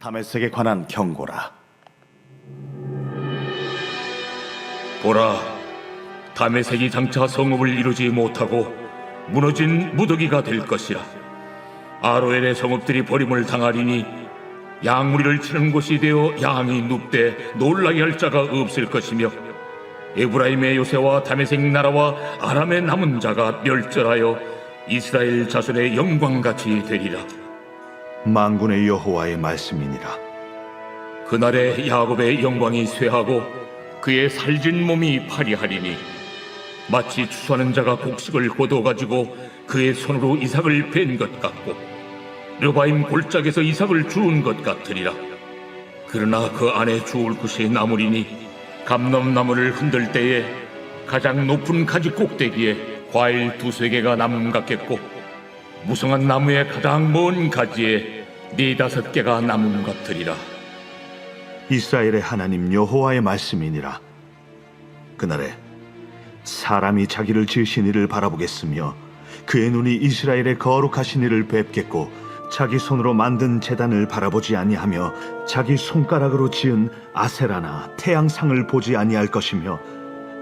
다메섹에 관한 경고라. 보라, 다메섹이 장차 성읍을 이루지 못하고 무너진 무더기가 될 것이라. 아로엘의 성읍들이 버림을 당하리니 양무리를 치는 곳이 되어 양이 눕되 놀라게 할 자가 없을 것이며, 에브라임의 요새와 다메섹 나라와 아람의 남은 자가 멸절하여 이스라엘 자손의 영광같이 되리라. 만군의 여호와의 말씀이니라. 그날에 야곱의 영광이 쇠하고 그의 살진 몸이 파리하리니, 마치 추수하는 자가 곡식을 거둬가지고 그의 손으로 이삭을 벤 것 같고 르바임 골짜기에서 이삭을 주운 것 같으리라. 그러나 그 안에 주울 것이 나무리니, 감람나무를 흔들 때에 가장 높은 가지 꼭대기에 과일 2-3개가 남 같겠고, 무성한 나무의 가장 먼 가지에 4-5개가 남 같으리라. 이스라엘의 하나님 여호와의 말씀이니라. 그날에 사람이 자기를 지으신 이를 바라보겠으며 그의 눈이 이스라엘의 거룩하신 이를 뵙겠고, 자기 손으로 만든 제단을 바라보지 아니하며 자기 손가락으로 지은 아세라나 태양상을 보지 아니할 것이며,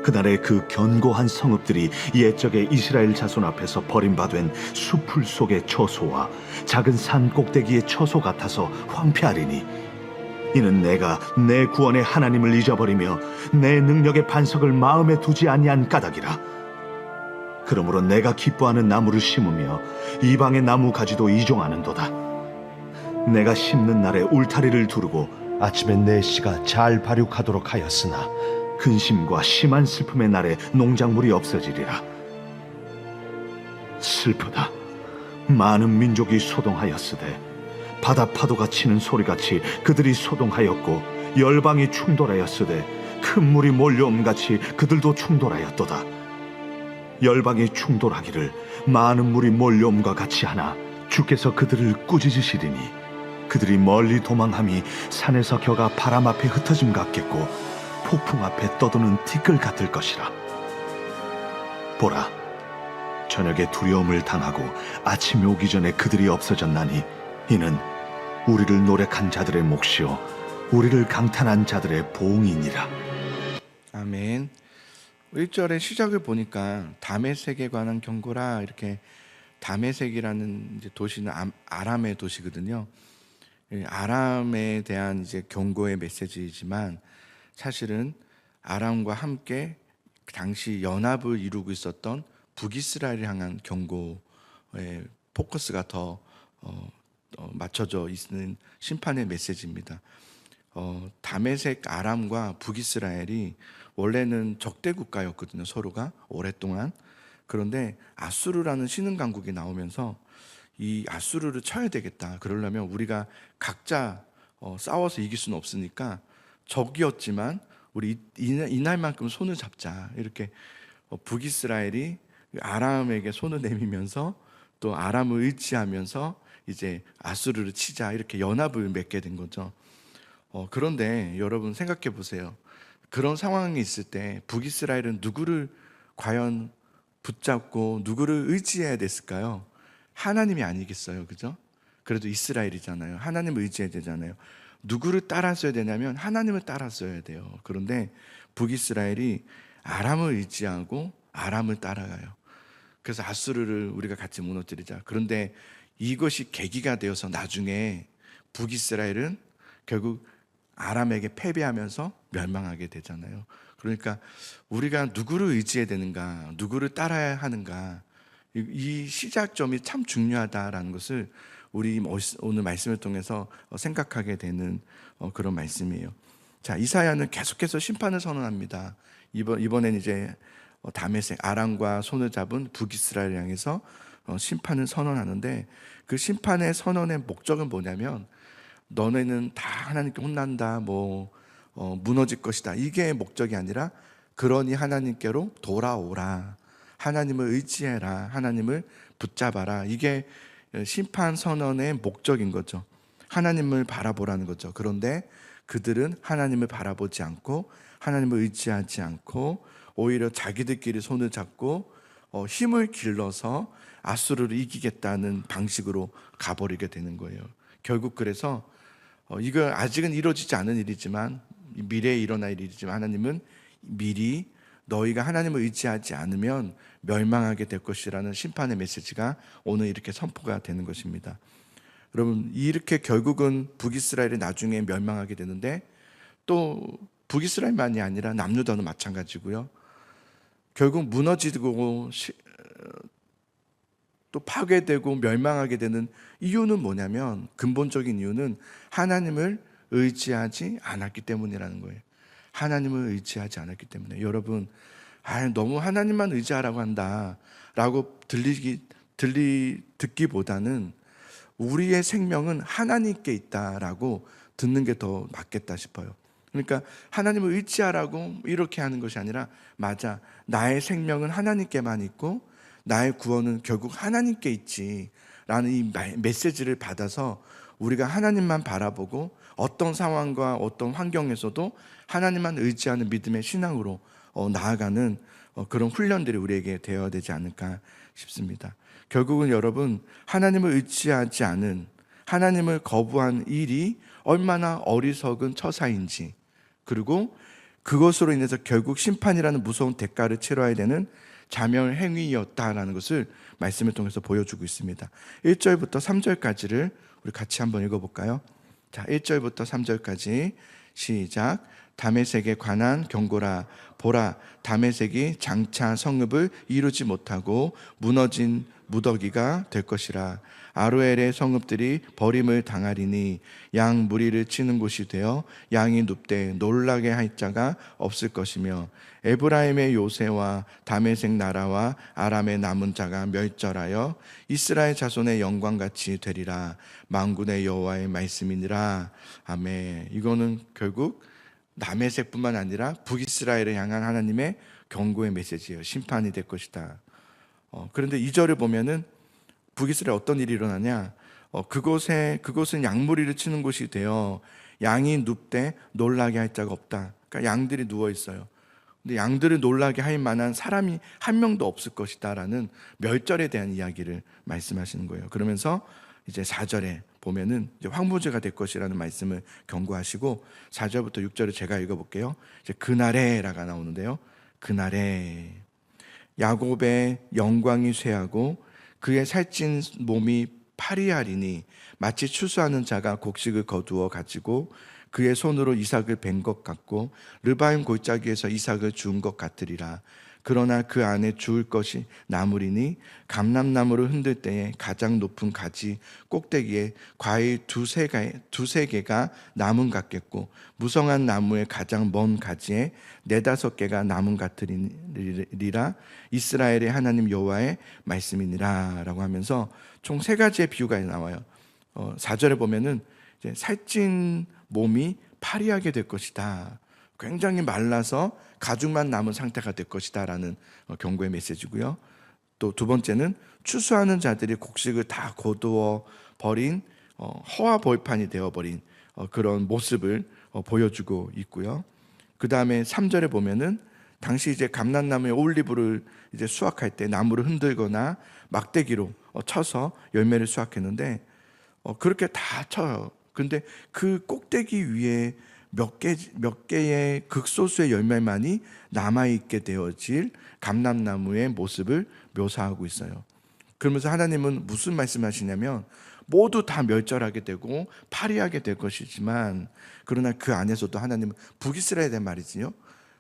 그날에 그 견고한 성읍들이 옛적의 이스라엘 자손 앞에서 버림받은 수풀 속의 처소와 작은 산 꼭대기의 처소 같아서 황폐하리니, 이는 내가 내 구원의 하나님을 잊어버리며 내 능력의 반석을 마음에 두지 아니한 까닭이라. 그러므로 내가 기뻐하는 나무를 심으며 이방의 나무 가지도 이종하는도다. 내가 심는 날에 울타리를 두르고 아침에 내 씨가 잘 발육하도록 하였으나, 근심과 심한 슬픔의 날에 농작물이 없어지리라. 슬프다. 많은 민족이 소동하였으되 바다 파도가 치는 소리같이 그들이 소동하였고, 열방이 충돌하였으되 큰 물이 몰려옴같이 그들도 충돌하였도다. 열방이 충돌하기를 많은 물이 몰려옴과 같이 하나 주께서 그들을 꾸짖으시리니, 그들이 멀리 도망함이 산에서 겨가 바람 앞에 흩어짐 같겠고 폭풍 앞에 떠도는 티끌 같을 것이라. 보라, 저녁에 두려움을 당하고 아침이 오기 전에 그들이 없어졌나니, 이는 우리를 노력한 자들의 몫이요 우리를 강탄한 자들의 보응이니라. 아멘. 1절의 시작을 보니까 다메섹에 관한 경고라, 이렇게 다메섹이라는 이제 도시는 아람의 도시거든요. 아람에 대한 이제 경고의 메시지이지만, 사실은 아람과 함께 당시 연합을 이루고 있었던 북이스라엘을 향한 경고의 포커스가 더 맞춰져 있는 심판의 메시지입니다. 다메섹 아람과 북이스라엘이 원래는 적대 국가였거든요, 서로가 오랫동안. 그런데 아수르라는 신흥 강국이 나오면서 이 아수르를 쳐야 되겠다, 그러려면 우리가 각자 싸워서 이길 수는 없으니까 적이었지만 우리 이날만큼 손을 잡자, 이렇게 북이스라엘이 아람에게 손을 내밀면서 또 아람을 의지하면서 이제 아수르를 치자, 이렇게 연합을 맺게 된 거죠. 그런데 여러분 생각해 보세요. 그런 상황이 있을 때 북이스라엘은 누구를 과연 붙잡고 누구를 의지해야 됐을까요? 하나님이 아니겠어요, 그죠? 그래도 이스라엘이잖아요. 하나님을 의지해야 되잖아요. 누구를 따랐어야 되냐면 하나님을 따랐어야 돼요. 그런데 북이스라엘이 아람을 의지하고 아람을 따라가요. 그래서 아수르를 우리가 같이 무너뜨리자. 그런데 이것이 계기가 되어서 나중에 북이스라엘은 결국 아람에게 패배하면서 멸망하게 되잖아요. 그러니까 우리가 누구를 의지해야 되는가, 누구를 따라야 하는가, 이 시작점이 참 중요하다라는 것을 우리 오늘 말씀을 통해서 생각하게 되는 그런 말씀이에요. 자, 이사야는 계속해서 심판을 선언합니다. 이번엔 이제 다메섹 아람과 손을 잡은 북이스라엘을 향해서 심판을 선언하는데, 그 심판의 선언의 목적은 뭐냐면, 너네는 다 하나님께 혼난다, 무너질 것이다, 이게 목적이 아니라, 그러니 하나님께로 돌아오라, 하나님을 의지해라, 하나님을 붙잡아라, 이게 심판 선언의 목적인 거죠. 하나님을 바라보라는 거죠. 그런데 그들은 하나님을 바라보지 않고 하나님을 의지하지 않고 오히려 자기들끼리 손을 잡고 힘을 길러서 아수르를 이기겠다는 방식으로 가버리게 되는 거예요. 결국 그래서 이거 아직은 이루어지지 않은 일이지만, 미래에 일어날 일이지만, 하나님은 미리 너희가 하나님을 의지하지 않으면 멸망하게 될 것이라는 심판의 메시지가 오늘 이렇게 선포가 되는 것입니다. 여러분, 이렇게 결국은 북이스라엘이 나중에 멸망하게 되는데, 또 북이스라엘만이 아니라 남유다도 마찬가지고요. 결국 무너지고 또 파괴되고 멸망하게 되는 이유는 뭐냐면, 근본적인 이유는 하나님을 의지하지 않았기 때문이라는 거예요. 하나님을 의지하지 않았기 때문에. 여러분, 너무 하나님만 의지하라고 한다라고 듣기보다는 우리의 생명은 하나님께 있다라고 듣는 게 더 맞겠다 싶어요. 그러니까 하나님을 의지하라고 이렇게 하는 것이 아니라, 맞아, 나의 생명은 하나님께만 있고 나의 구원은 결국 하나님께 있지 라는 이 메시지를 받아서 우리가 하나님만 바라보고 어떤 상황과 어떤 환경에서도 하나님만 의지하는 믿음의 신앙으로 나아가는 그런 훈련들이 우리에게 되어야 되지 않을까 싶습니다. 결국은 여러분, 하나님을 의지하지 않은, 하나님을 거부한 일이 얼마나 어리석은 처사인지, 그리고 그것으로 인해서 결국 심판이라는 무서운 대가를 치러야 되는 자멸 행위였다라는 것을 말씀을 통해서 보여주고 있습니다. 1절부터 3절까지를 우리 같이 한번 읽어볼까요? 자, 1절부터 3절까지 시작. 다메섹에 관한 경고라. 보라, 다메섹이 장차 성읍을 이루지 못하고 무너진 무더기가 될 것이라. 아로엘의 성읍들이 버림을 당하리니 양 무리를 치는 곳이 되어 양이 눕되 놀라게 할 자가 없을 것이며, 에브라임의 요새와 다메섹 나라와 아람의 남은 자가 멸절하여 이스라엘 자손의 영광같이 되리라. 만군의 여호와의 말씀이니라. 아멘. 이거는 결국 다메섹뿐만 아니라 북이스라엘을 향한 하나님의 경고의 메시지예요. 심판이 될 것이다. 그런데 2절을 보면은 북이스라엘 어떤 일이 일어나냐? 그곳은 양무리를 치는 곳이 되어 양이 눕되 놀라게 할 자가 없다. 그러니까 양들이 누워 있어요. 근데 양들을 놀라게 할 만한 사람이 한 명도 없을 것이다라는 멸절에 대한 이야기를 말씀하시는 거예요. 그러면서 이제 4절에 보면은 이제 황무지가 될 것이라는 말씀을 경고하시고, 4절부터 6절을 제가 읽어볼게요. 이제 그날에라가 나오는데요. 그날에 야곱의 영광이 쇠하고 그의 살찐 몸이 파리하리니, 마치 추수하는 자가 곡식을 거두어 가지고 그의 손으로 이삭을 벤 것 같고 르바임 골짜기에서 이삭을 주운 것 같으리라. 그러나 그 안에 주울 것이 나물이니, 감람나무를 흔들 때에 가장 높은 가지 꼭대기에 과일 두세 개가 나무 같겠고, 무성한 나무의 가장 먼 가지에 4-5개가 나무 같으리라. 이스라엘의 하나님 여호와의 말씀이니라 라고 하면서 총 3가지의 비유가 나와요. 4절에 보면은 이제 살찐 몸이 파리하게 될 것이다. 굉장히 말라서 가죽만 남은 상태가 될 것이다 라는 경고의 메시지고요. 또 2번째는 추수하는 자들이 곡식을 다 거두어 버린 허화 벌판이 되어버린 그런 모습을 보여주고 있고요. 그 다음에 3절에 보면은 당시 이제 감람나무의 올리브를 이제 수확할 때 나무를 흔들거나 막대기로 쳐서 열매를 수확했는데, 그렇게 다 쳐요. 근데 그 꼭대기 위에 몇 개의 극소수의 열매만이 남아있게 되어질 감람나무의 모습을 묘사하고 있어요. 그러면서 하나님은 무슨 말씀하시냐면, 모두 다 멸절하게 되고 파리하게 될 것이지만, 그러나 그 안에서도 하나님은, 북이스라엘에 대한 말이지요,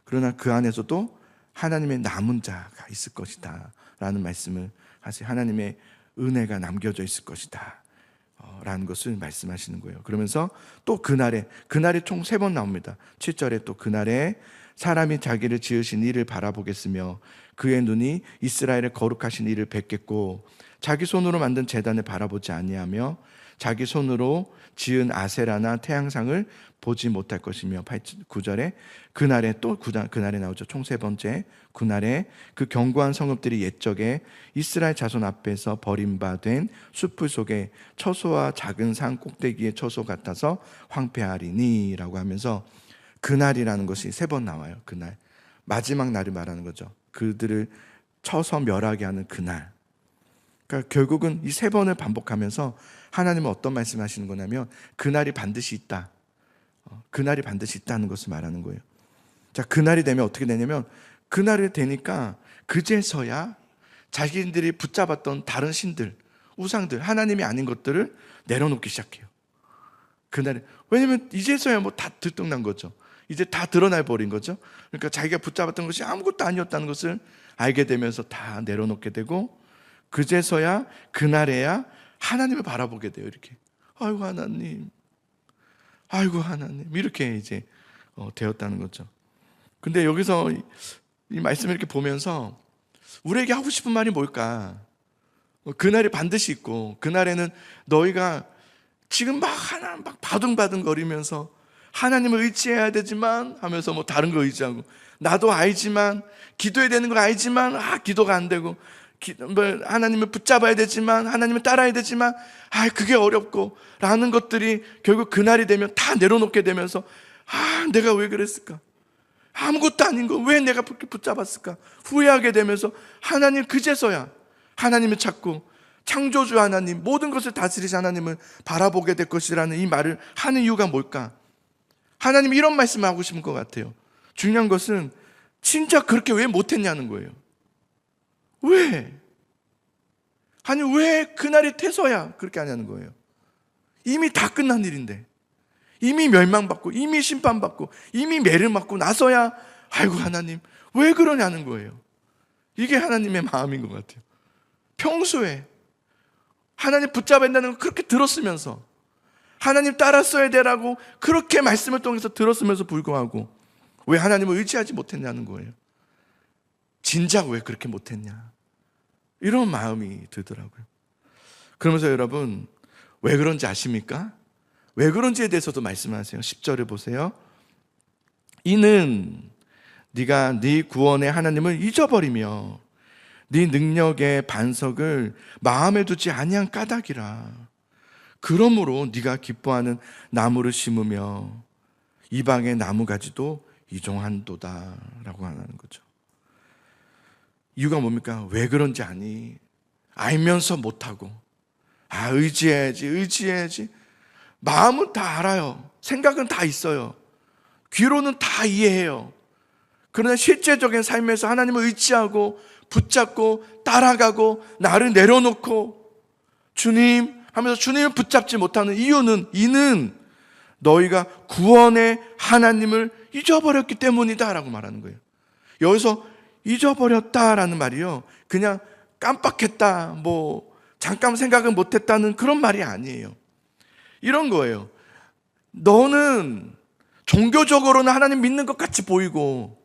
그러나 그 안에서도 하나님의 남은 자가 있을 것이다 라는 말씀을 하세요. 하나님의 은혜가 남겨져 있을 것이다 라는 것을 말씀하시는 거예요. 그러면서 또 그날이 총 3번 나옵니다. 7절에 또 그날에 사람이 자기를 지으신 이를 바라보겠으며 그의 눈이 이스라엘의 거룩하신 이를 뵙겠고, 자기 손으로 만든 제단을 바라보지 아니하며 자기 손으로 지은 아세라나 태양상을 보지 못할 것이며, 9절에 그날에 또 그날에 나오죠. 총 3번째 그날에 그 견고한 성읍들이 옛적에 이스라엘 자손 앞에서 버림받은 숲을 속에 처소와 작은 산 꼭대기의 처소 같아서 황폐하리니 라고 하면서, 그날이라는 것이 3번 나와요. 그날, 마지막 날을 말하는 거죠. 그들을 쳐서 멸하게 하는 그날. 그러니까 결국은 이 3번을 반복하면서 하나님은 어떤 말씀을 하시는 거냐면 그날이 반드시 있다. 그날이 반드시 있다는 것을 말하는 거예요. 자, 그날이 되면 어떻게 되냐면 그날이 되니까 그제서야 자기들이 붙잡았던 다른 신들, 우상들, 하나님이 아닌 것들을 내려놓기 시작해요. 그날에. 왜냐면 이제서야 뭐 다 들통난 거죠. 이제 다 드러나 버린 거죠. 그러니까 자기가 붙잡았던 것이 아무것도 아니었다는 것을 알게 되면서 다 내려놓게 되고 그제서야 그날에야 하나님을 바라보게 돼요. 이렇게 아이고 하나님, 아이고 하나님 이렇게 이제 되었다는 거죠. 근데 여기서 이 말씀을 이렇게 보면서 우리에게 하고 싶은 말이 뭘까? 그날이 반드시 있고 그날에는 너희가 지금 막 바둥바둥 거리면서 하나님을 의지해야 되지만 하면서 뭐 다른 거 의지하고 나도 알지만 기도해야 되는 거 알지만 기도가 안 되고 하나님을 붙잡아야 되지만 하나님을 따라야 되지만 그게 어렵고 라는 것들이 결국 그날이 되면 다 내려놓게 되면서 내가 왜 그랬을까? 아무것도 아닌 거 왜 내가 붙잡았을까? 후회하게 되면서 하나님 그제서야 하나님을 찾고 창조주 하나님, 모든 것을 다스리신 하나님을 바라보게 될 것이라는 이 말을 하는 이유가 뭘까? 하나님이 이런 말씀을 하고 싶은 것 같아요. 중요한 것은 진짜 그렇게 왜 못했냐는 거예요. 왜? 아니 왜 그날이 돼서야 그렇게 하냐는 거예요. 이미 다 끝난 일인데, 이미 멸망받고 이미 심판받고 이미 매를 맞고 나서야 아이고 하나님 왜 그러냐는 거예요. 이게 하나님의 마음인 것 같아요. 평소에 하나님 붙잡아야 된다는 걸 그렇게 들었으면서 하나님 따랐어야 되라고 그렇게 말씀을 통해서 들었으면서 불구하고 왜 하나님을 의지하지 못했냐는 거예요. 진작 왜 그렇게 못했냐 이런 마음이 들더라고요. 그러면서 여러분 왜 그런지 아십니까? 왜 그런지에 대해서도 말씀하세요. 10절을 보세요. 이는 네가 네 구원의 하나님을 잊어버리며 네 능력의 반석을 마음에 두지 아니한 까닭이라. 그러므로 네가 기뻐하는 나무를 심으며 이방의 나무가지도 이종한도다 라고 하는 거죠. 이유가 뭡니까? 왜 그런지 아니? 알면서 못하고 의지해야지 마음은 다 알아요. 생각은 다 있어요. 귀로는 다 이해해요. 그러나 실제적인 삶에서 하나님을 의지하고 붙잡고 따라가고 나를 내려놓고 주님 하면서 주님을 붙잡지 못하는 이유는 너희가 구원의 하나님을 잊어버렸기 때문이다 라고 말하는 거예요. 여기서 잊어버렸다라는 말이요 그냥 깜빡했다 잠깐 생각은 못했다는 그런 말이 아니에요. 이런 거예요. 너는 종교적으로는 하나님 믿는 것 같이 보이고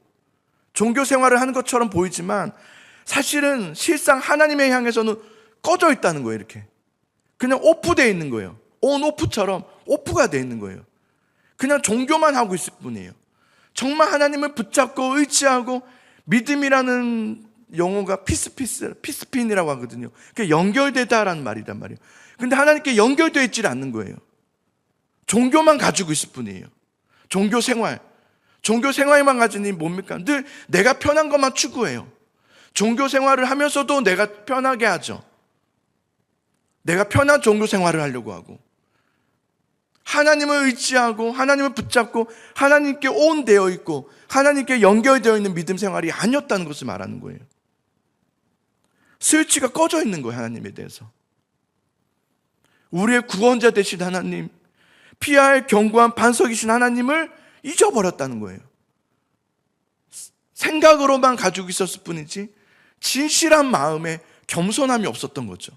종교 생활을 하는 것처럼 보이지만 사실은 실상 하나님에 향해서는 꺼져 있다는 거예요. 이렇게 그냥 오프되어 있는 거예요. 온 오프처럼 오프가 되어 있는 거예요. 그냥 종교만 하고 있을 뿐이에요. 정말 하나님을 붙잡고 의지하고 믿음이라는 용어가 피스핀이라고 하거든요. 그게 연결되다라는 말이란 말이에요. 근데 하나님께 연결되어 있지 않는 거예요. 종교만 가지고 있을 뿐이에요. 종교 생활만 가지니 뭡니까? 늘 내가 편한 것만 추구해요. 종교 생활을 하면서도 내가 편하게 하죠. 내가 편한 종교 생활을 하려고 하고 하나님을 의지하고 하나님을 붙잡고 하나님께 온되어 있고 하나님께 연결되어 있는 믿음 생활이 아니었다는 것을 말하는 거예요. 스위치가 꺼져 있는 거예요. 하나님에 대해서. 우리의 구원자 되신 하나님, 피할 견고한 반석이신 하나님을 잊어버렸다는 거예요. 생각으로만 가지고 있었을 뿐이지 진실한 마음에 겸손함이 없었던 거죠.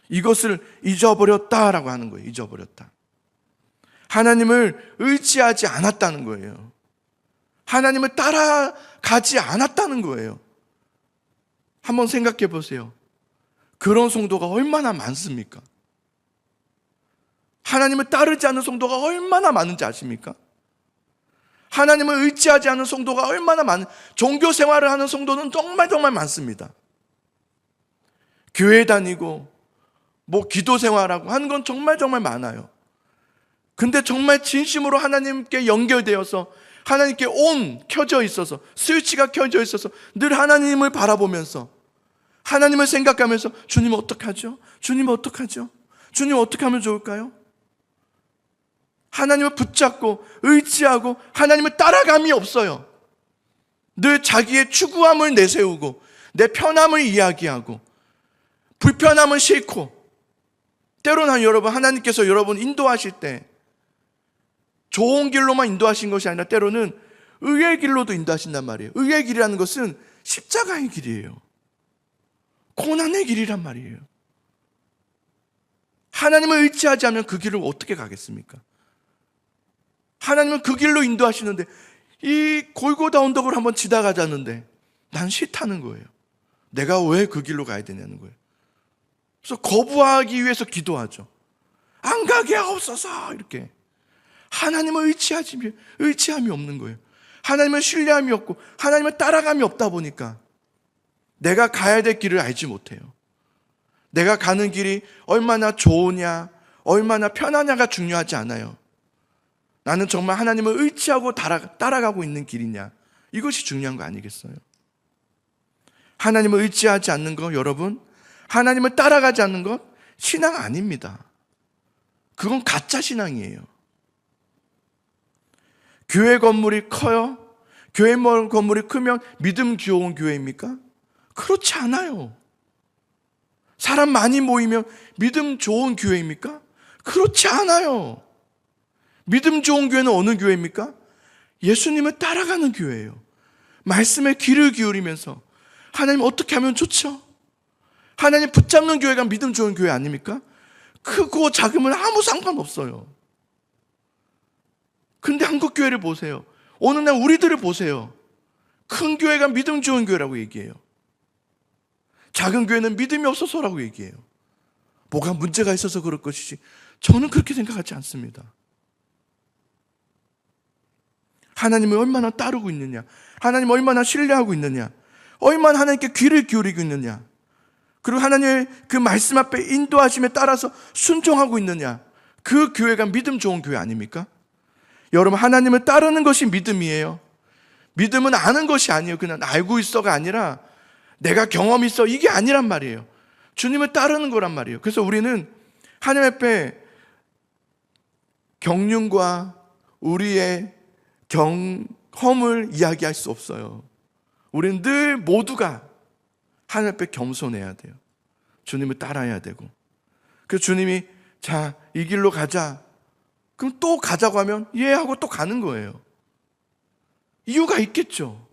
이것을 잊어버렸다라고 하는 거예요. 잊어버렸다. 하나님을 의지하지 않았다는 거예요. 하나님을 따라가지 않았다는 거예요. 한번 생각해 보세요. 그런 성도가 얼마나 많습니까? 하나님을 따르지 않는 성도가 얼마나 많은지 아십니까? 하나님을 의지하지 않는 성도가 얼마나 종교 생활을 하는 성도는 정말 많습니다. 교회 다니고 기도 생활하고 하는 건 정말 많아요. 근데 정말 진심으로 하나님께 연결되어서 하나님께 켜져 있어서 스위치가 켜져 있어서 늘 하나님을 바라보면서 하나님을 생각하면서 주님 어떡하죠? 주님 어떡하죠? 주님 어떻게 하면 좋을까요? 하나님을 붙잡고 의지하고 하나님을 따라감이 없어요. 늘 자기의 추구함을 내세우고 내 편함을 이야기하고 불편함은 싫고, 때로는 여러분 하나님께서 여러분 인도하실 때 좋은 길로만 인도하신 것이 아니라 때로는 의의 길로도 인도하신단 말이에요. 의의 길이라는 것은 십자가의 길이에요. 고난의 길이란 말이에요. 하나님을 의지하지 않으면 그 길을 어떻게 가겠습니까? 하나님은 그 길로 인도하시는데 이 골고다 언덕을 한번 지나가자는데 난 싫다는 거예요. 내가 왜 그 길로 가야 되냐는 거예요. 그래서 거부하기 위해서 기도하죠. 안 가게 하옵소서 이렇게. 하나님을 의지함이 없는 거예요. 하나님을 신뢰함이 없고 하나님을 따라감이 없다 보니까 내가 가야 될 길을 알지 못해요. 내가 가는 길이 얼마나 좋으냐, 얼마나 편하냐가 중요하지 않아요. 나는 정말 하나님을 의지하고 따라가고 있는 길이냐, 이것이 중요한 거 아니겠어요? 하나님을 의지하지 않는 거, 여러분, 하나님을 따라가지 않는 것 신앙 아닙니다. 그건 가짜 신앙이에요. 교회 건물이 커요? 교회 건물이 크면 믿음 좋은 교회입니까? 그렇지 않아요. 사람 많이 모이면 믿음 좋은 교회입니까? 그렇지 않아요. 믿음 좋은 교회는 어느 교회입니까? 예수님을 따라가는 교회예요. 말씀에 귀를 기울이면서 하나님 어떻게 하면 좋죠? 하나님 붙잡는 교회가 믿음 좋은 교회 아닙니까? 크고 작으면 아무 상관없어요. 근데 한국 교회를 보세요. 어느 날 우리들을 보세요. 큰 교회가 믿음 좋은 교회라고 얘기해요. 작은 교회는 믿음이 없어서라고 얘기해요. 뭐가 문제가 있어서 그럴 것이지 저는 그렇게 생각하지 않습니다. 하나님을 얼마나 따르고 있느냐, 하나님을 얼마나 신뢰하고 있느냐, 얼마나 하나님께 귀를 기울이고 있느냐, 그리고 하나님의 그 말씀 앞에 인도하심에 따라서 순종하고 있느냐, 그 교회가 믿음 좋은 교회 아닙니까? 여러분, 하나님을 따르는 것이 믿음이에요. 믿음은 아는 것이 아니에요. 그냥 알고 있어가 아니라 내가 경험이 있어, 이게 아니란 말이에요. 주님을 따르는 거란 말이에요. 그래서 우리는 하나님 앞에 경륜과 우리의 경험을 이야기할 수 없어요. 우리는 늘 모두가 하나님 앞에 겸손해야 돼요. 주님을 따라야 되고. 그래서 주님이 자, 이 길로 가자. 그럼 또 가자고 하면 예 하고 또 가는 거예요. 이유가 있겠죠.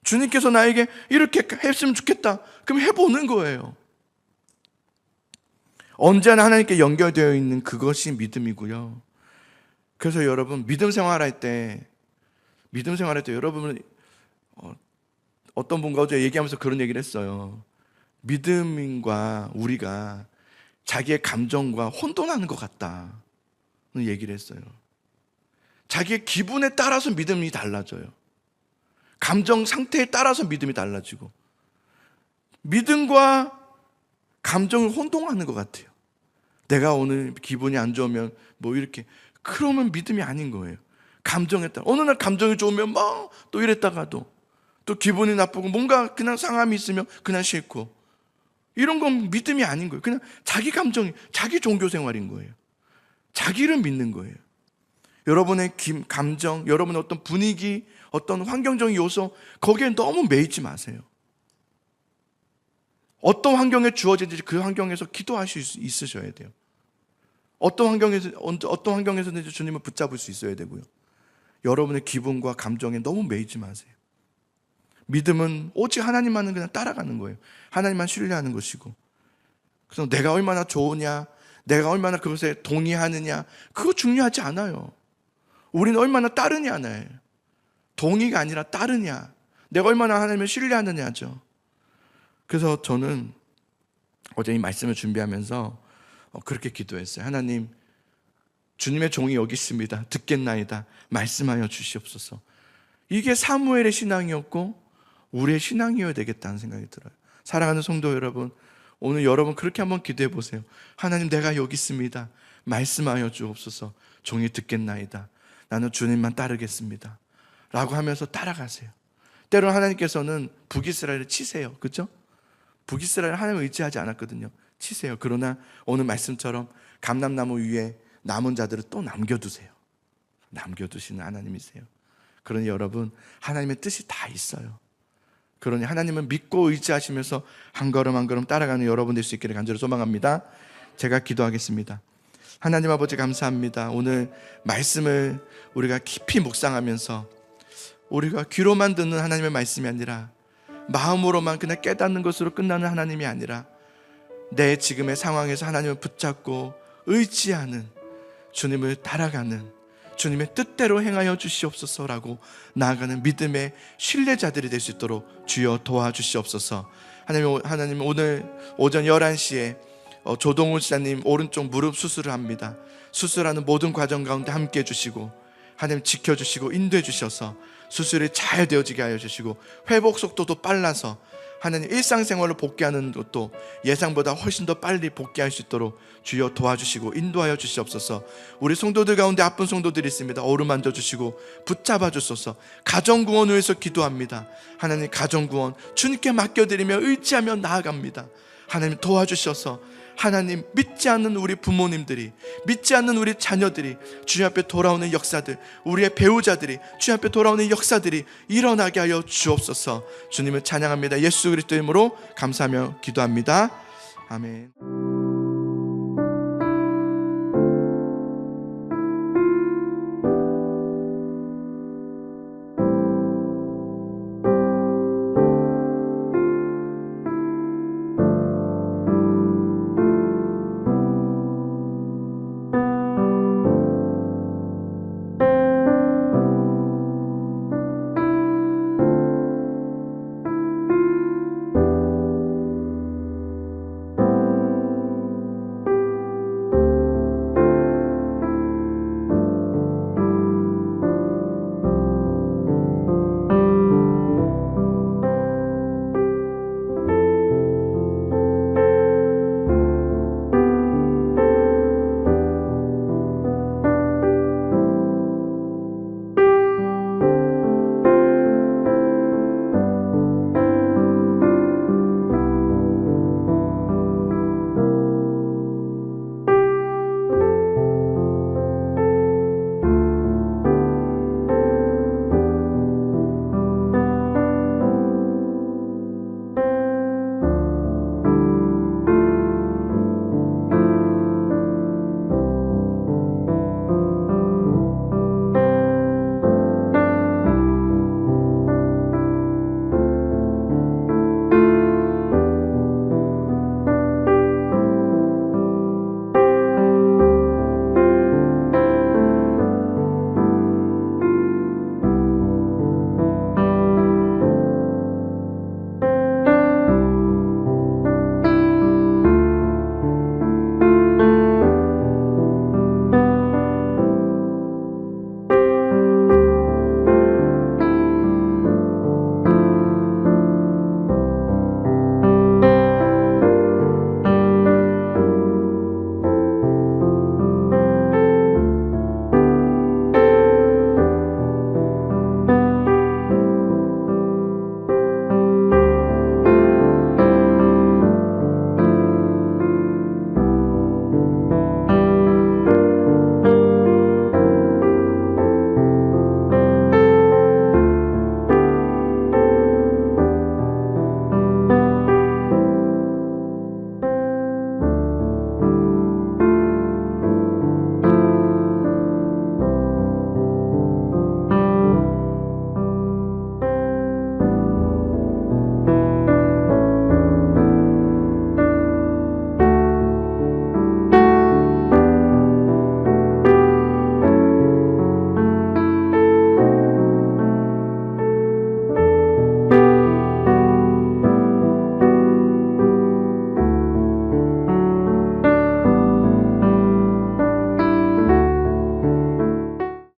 주님께서 나에게 이렇게 했으면 좋겠다. 그럼 해보는 거예요. 언제나 하나님께 연결되어 있는 그것이 믿음이고요. 그래서 여러분, 믿음 생활할 때 여러분은 어떤 분과 어제 얘기하면서 그런 얘기를 했어요. 믿음과 우리가 자기의 감정과 혼돈하는 것 같다는 얘기를 했어요. 자기의 기분에 따라서 믿음이 달라져요. 감정 상태에 따라서 믿음이 달라지고, 믿음과 감정을 혼동하는 것 같아요. 내가 오늘 기분이 안 좋으면 뭐 이렇게, 그러면 믿음이 아닌 거예요. 감정에 따라 어느 날 감정이 좋으면 뭐 또 이랬다가도 또 기분이 나쁘고 뭔가 그냥 상함이 있으면 그냥 싫고, 이런 건 믿음이 아닌 거예요. 그냥 자기 감정이, 자기 종교 생활인 거예요. 자기를 믿는 거예요. 여러분의 감정, 여러분의 어떤 분위기, 어떤 환경적인 요소, 거기에 너무 매이지 마세요. 어떤 환경에 주어진지 그 환경에서 기도하실 수 있으셔야 돼요. 어떤 환경에서든지 주님을 붙잡을 수 있어야 되고요. 여러분의 기분과 감정에 너무 매이지 마세요. 믿음은 오직 하나님만은 그냥 따라가는 거예요. 하나님만 신뢰하는 것이고, 그래서 내가 얼마나 좋으냐, 내가 얼마나 그것에 동의하느냐, 그거 중요하지 않아요. 우리는 얼마나 따르냐네. 동의가 아니라 따르냐, 내가 얼마나 하나님을 신뢰하느냐죠. 그래서 저는 어제 이 말씀을 준비하면서 그렇게 기도했어요. 하나님, 주님의 종이 여기 있습니다. 듣겠나이다. 말씀하여 주시옵소서. 이게 사무엘의 신앙이었고 우리의 신앙이어야 되겠다는 생각이 들어요. 사랑하는 성도 여러분, 오늘 여러분 그렇게 한번 기도해 보세요. 하나님, 내가 여기 있습니다. 말씀하여 주옵소서. 종이 듣겠나이다. 나는 주님만 따르겠습니다. 라고 하면서 따라가세요. 때로는 하나님께서는 북이스라엘을 치세요. 그렇죠? 북이스라엘 하나님을 의지하지 않았거든요. 치세요. 그러나 오늘 말씀처럼 감람나무 위에 남은 자들을 또 남겨두세요. 남겨두시는 하나님이세요. 그러니 여러분, 하나님의 뜻이 다 있어요. 그러니 하나님은 믿고 의지하시면서 한 걸음 한 걸음 따라가는 여러분 될 수 있기를 간절히 소망합니다. 제가 기도하겠습니다. 하나님 아버지 감사합니다. 오늘 말씀을 우리가 깊이 묵상하면서 우리가 귀로만 듣는 하나님의 말씀이 아니라 마음으로만 그냥 깨닫는 것으로 끝나는 하나님이 아니라 내 지금의 상황에서 하나님을 붙잡고 의지하는, 주님을 따라가는, 주님의 뜻대로 행하여 주시옵소서라고 나아가는 믿음의 신뢰자들이 될 수 있도록 주여 도와주시옵소서. 하나님 오늘 오전 11시에 조동훈 씨님 오른쪽 무릎 수술을 합니다. 수술하는 모든 과정 가운데 함께 해주시고 하나님 지켜주시고 인도해 주셔서 수술이 잘 되어지게 하여 주시고 회복 속도도 빨라서 하나님 일상생활로 복귀하는 것도 예상보다 훨씬 더 빨리 복귀할 수 있도록 주여 도와주시고 인도하여 주시옵소서. 우리 성도들 가운데 아픈 성도들이 있습니다. 어루만져 주시고 붙잡아 주소서. 가정구원을 위해서 기도합니다. 하나님 가정구원 주님께 맡겨드리며 의지하며 나아갑니다. 하나님 도와주셔서 하나님 믿지 않는 우리 부모님들이, 믿지 않는 우리 자녀들이 주님 앞에 돌아오는 역사들, 우리의 배우자들이 주님 앞에 돌아오는 역사들이 일어나게 하여 주옵소서. 주님을 찬양합니다. 예수 그리스도의 이름으로 감사하며 기도합니다. 아멘.